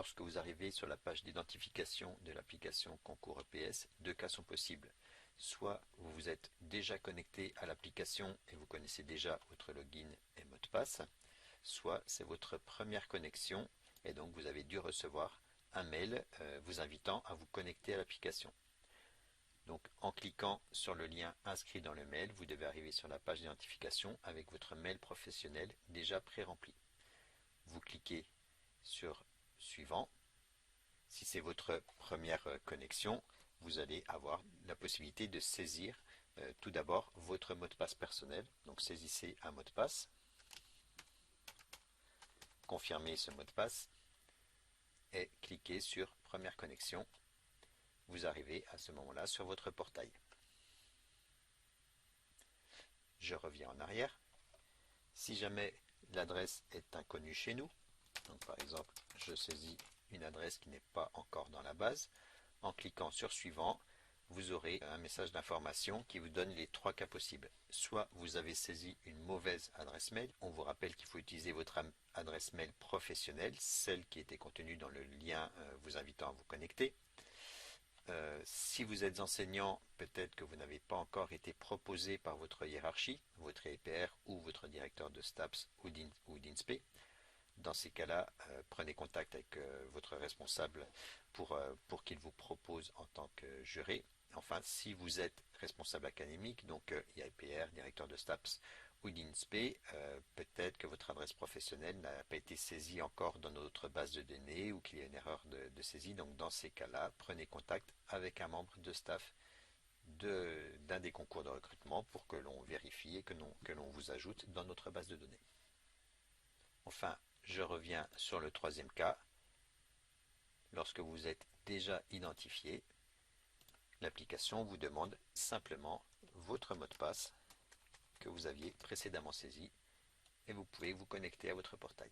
Lorsque vous arrivez sur la page d'identification de l'application Concours EPS, deux cas sont possibles. Soit vous vous êtes déjà connecté à l'application et vous connaissez déjà votre login et mot de passe, soit c'est votre première connexion et donc vous avez dû recevoir un mail vous invitant à vous connecter à l'application. Donc en cliquant sur le lien inscrit dans le mail, vous devez arriver sur la page d'identification avec votre mail professionnel déjà pré-rempli. Vous cliquez sur Suivant. Si c'est votre première connexion, vous allez avoir la possibilité de saisir tout d'abord votre mot de passe personnel. Donc saisissez un mot de passe, confirmez ce mot de passe et cliquez sur Première connexion. Vous arrivez à ce moment-là sur votre portail. Je reviens en arrière. Si jamais l'adresse est inconnue chez nous, donc par exemple je saisis une adresse qui n'est pas encore dans la base, en cliquant sur Suivant, vous aurez un message d'information qui vous donne les trois cas possibles. Soit vous avez saisi une mauvaise adresse mail, on vous rappelle qu'il faut utiliser votre adresse mail professionnelle, celle qui était contenue dans le lien vous invitant à vous connecter. Si vous êtes enseignant, peut-être que vous n'avez pas encore été proposé par votre hiérarchie, votre EPR ou votre directeur de STAPS ou d'INSPE. Dans ces cas-là, prenez contact avec votre responsable pour qu'il vous propose en tant que juré. Enfin, si vous êtes responsable académique, donc IAPR, directeur de STAPS ou d'INSPE, peut-être que votre adresse professionnelle n'a pas été saisie encore dans notre base de données ou qu'il y a une erreur de saisie. Donc dans ces cas-là, prenez contact avec un membre de staff d'un des concours de recrutement pour que l'on vérifie et que l'on vous ajoute dans notre base de données. Enfin, je reviens sur le troisième cas. Lorsque vous êtes déjà identifié, l'application vous demande simplement votre mot de passe que vous aviez précédemment saisi et vous pouvez vous connecter à votre portail.